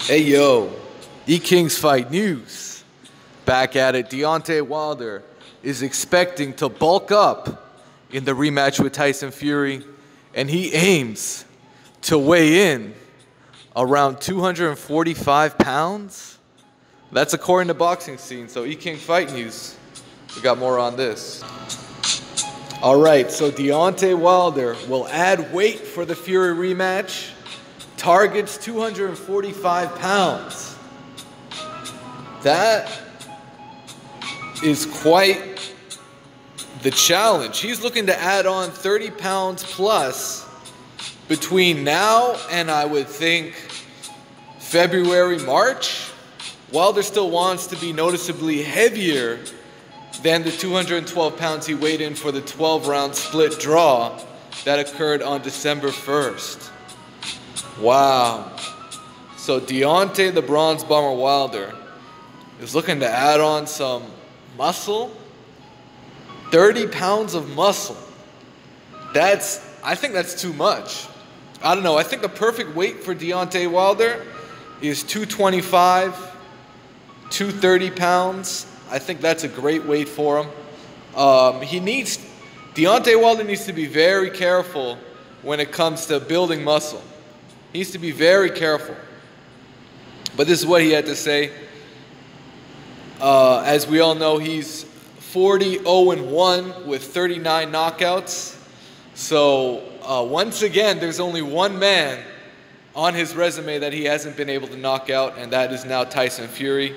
Hey yo, E-Kings Fight News. Back at it, Deontay Wilder is expecting to bulk up in the rematch with Tyson Fury, and he aims to weigh in around 245 pounds. That's according to Boxing Scene. So E-King Fight News, we got more on this. All right, so Deontay Wilder will add weight for the Fury rematch. Targets 245 pounds. That is quite the challenge. He's looking to add on 30 pounds plus between now and I would think February, March. Wilder still wants to be noticeably heavier than the 212 pounds he weighed in for the 12-round split draw that occurred on December 1st. Wow. So Deontay the Bronze Bomber Wilder is looking to add on some muscle. 30 pounds of muscle. I think that's too much. I don't know. I think the perfect weight for Deontay Wilder is 225, 230 pounds. I think that's a great weight for him. Deontay Wilder needs to be very careful when it comes to building muscle. He needs to be very careful. But this is what he had to say. As we all know, he's 40-0-1 with 39 knockouts. So once again, there's only one man on his resume that he hasn't been able to knock out, and that is now Tyson Fury.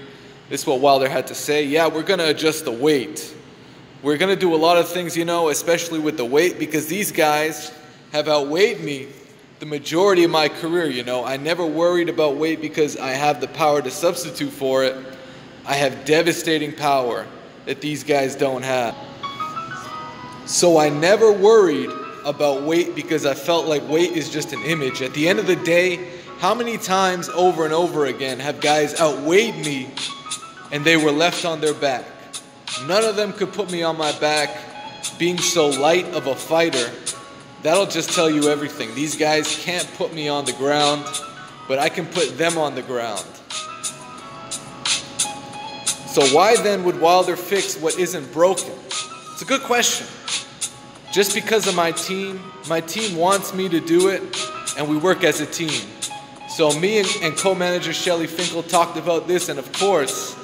This is what Wilder had to say. Yeah, we're going to adjust the weight. We're going to do a lot of things, especially with the weight, because these guys have outweighed me the majority of my career. I never worried about weight because I have the power to substitute for it. I have devastating power that these guys don't have. So I never worried about weight because I felt like weight is just an image. At the end of the day, how many times over and over again have guys outweighed me and they were left on their back? None of them could put me on my back. Being so light of a fighter, that'll just tell you everything. These guys can't put me on the ground, but I can put them on the ground. So why then would Wilder fix what isn't broken? It's a good question. Just because of my team wants me to do it, and we work as a team. So me and co-manager Shelly Finkel talked about this, and of course,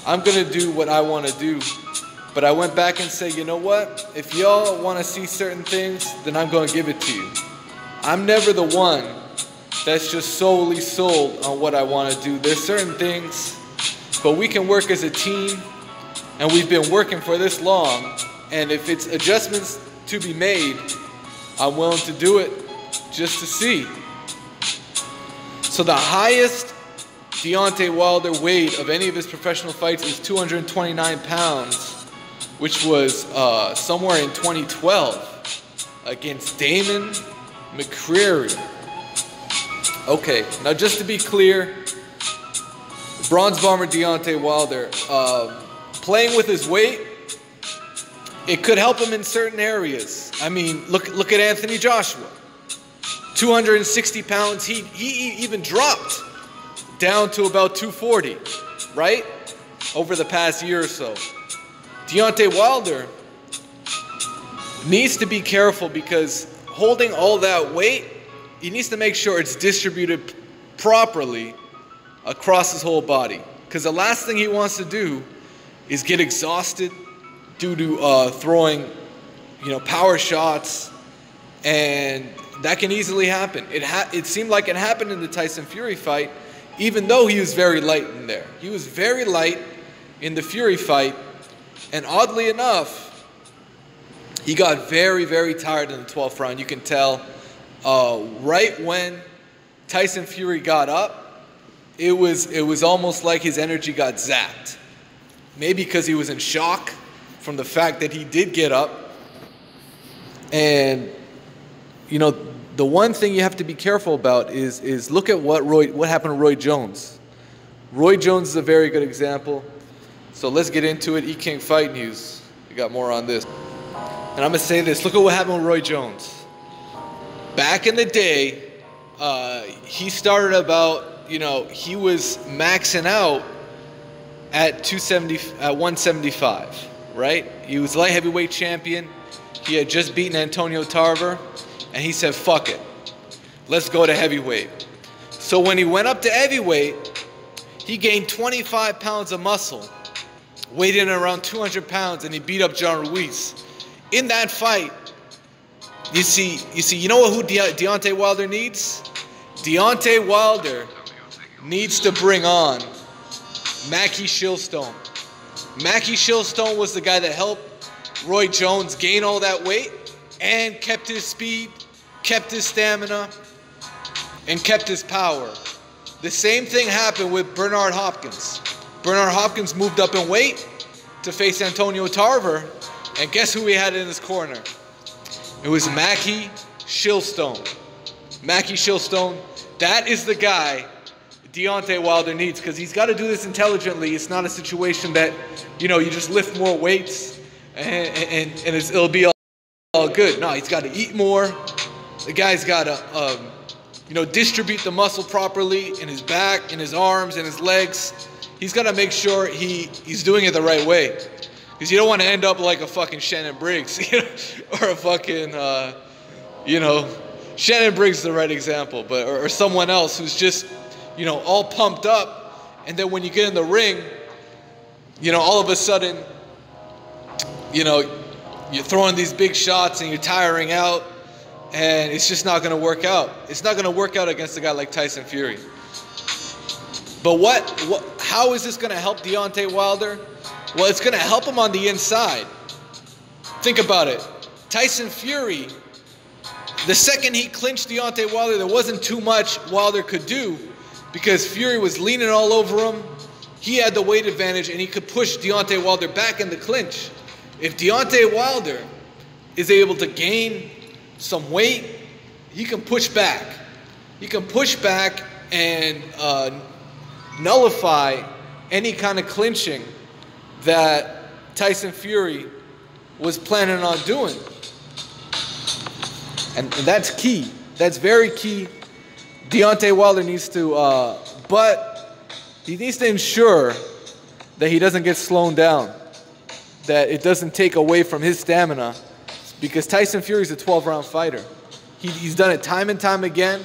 I'm gonna do what I wanna do. But I went back and said, you know what? If y'all want to see certain things, then I'm going to give it to you. I'm never the one that's just solely sold on what I want to do. There's certain things, but we can work as a team, and we've been working for this long, and if it's adjustments to be made, I'm willing to do it just to see. So the highest Deontay Wilder weighed of any of his professional fights is 229 pounds. Which was somewhere in 2012 against Damon McCreary. Okay, now just to be clear, Bronze Bomber Deontay Wilder, playing with his weight, it could help him in certain areas. I mean, look at Anthony Joshua. 260 pounds, he even dropped down to about 240, right? Over the past year or so. Deontay Wilder needs to be careful because holding all that weight, he needs to make sure it's distributed properly across his whole body. Because the last thing he wants to do is get exhausted due to throwing, power shots, and that can easily happen. It seemed like it happened in the Tyson Fury fight, even though he was very light in there. He was very light in the Fury fight. And oddly enough, he got very, very tired in the 12th round. You can tell right when Tyson Fury got up, it was almost like his energy got zapped. Maybe because he was in shock from the fact that he did get up. And, the one thing you have to be careful about is look at what happened to Roy Jones. Roy Jones is a very good example. So let's get into it. E-King Fight News. We got more on this. And I'm going to say this. Look at what happened with Roy Jones. Back in the day, he started about you know, he was maxing out at 175, right? He was light heavyweight champion. He had just beaten Antonio Tarver, and he said, fuck it. Let's go to heavyweight. So when he went up to heavyweight, he gained 25 pounds of muscle, weighed in around 200 pounds, and he beat up John Ruiz. In that fight, you know who Deontay Wilder needs? Deontay Wilder needs to bring on Mackie Shilstone. Mackie Shilstone was the guy that helped Roy Jones gain all that weight and kept his speed, kept his stamina, and kept his power. The same thing happened with Bernard Hopkins. Bernard Hopkins moved up in weight to face Antonio Tarver, and guess who he had in his corner? It was Mackie Shilstone. Mackie Shilstone, that is the guy Deontay Wilder needs, because he's got to do this intelligently. It's not a situation that, you know, you just lift more weights and it'll be all good. No, he's got to eat more. The guy's got to, you know, distribute the muscle properly in his back, in his arms, in his legs. He's got to make sure he's doing it the right way. Because you don't want to end up like a fucking Shannon Briggs, you know, or a fucking, you know, Shannon Briggs is the right example, but or someone else who's just, you know, all pumped up, and then when you get in the ring, you know, all of a sudden, you know, you're throwing these big shots and you're tiring out, and it's just not going to work out. It's not going to work out against a guy like Tyson Fury. But how is this going to help Deontay Wilder? Well, it's going to help him on the inside. Think about it. Tyson Fury, the second he clinched Deontay Wilder, there wasn't too much Wilder could do because Fury was leaning all over him. He had the weight advantage, and he could push Deontay Wilder back in the clinch. If Deontay Wilder is able to gain some weight, he can push back. He can push back and nullify any kind of clinching that Tyson Fury was planning on doing. And that's key. That's very key. Deontay Wilder needs to, but he needs to ensure that he doesn't get slowed down, that it doesn't take away from his stamina, because Tyson Fury's a 12-round fighter. He's done it time and time again,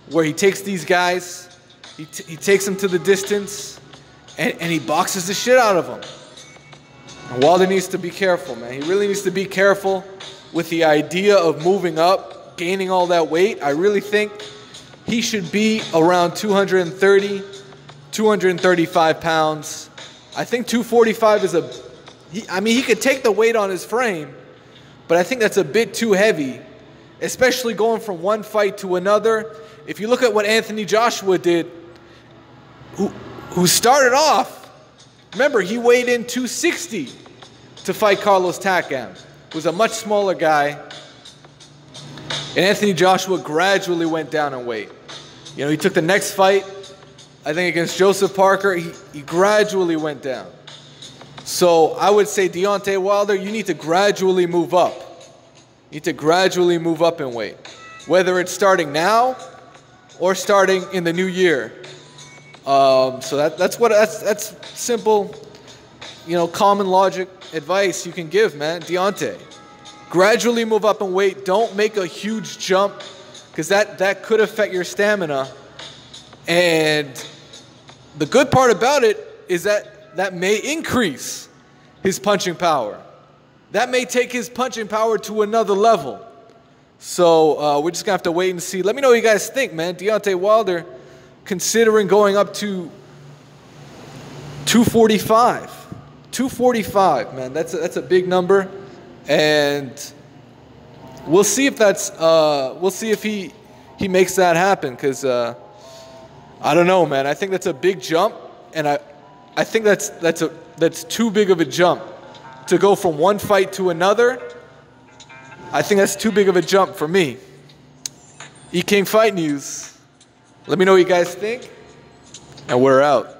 where he takes these guys, he takes them to the distance, and he boxes the shit out of them. And Wilder needs to be careful, man. He really needs to be careful with the idea of moving up, gaining all that weight. I really think he should be around 230, 235 pounds. I think 245 is I mean, he could take the weight on his frame, but I think that's a bit too heavy, especially going from one fight to another. If you look at what Anthony Joshua did, who started off, remember, he weighed in 260 to fight Carlos Takam, who was a much smaller guy. And Anthony Joshua gradually went down in weight. You know, he took the next fight, I think against Joseph Parker, he gradually went down. So I would say, Deontay Wilder, you need to gradually move up. You need to gradually move up in weight, whether it's starting now or starting in the new year. So that's simple, you know, common logic advice you can give, man. Deontay, gradually move up in weight. Don't make a huge jump, because that could affect your stamina. And the good part about it is that may increase his punching power. That may take his punching power to another level. So we're just going to have to wait and see. Let me know what you guys think, man. Deontay Wilder considering going up to 245. 245, man. That's a big number. And we'll see if he makes that happen, because I don't know, man. I think that's a big jump, and I think that's too big of a jump to go from one fight to another. I think that's too big of a jump for me. E King Fight News. Let me know what you guys think, and we're out.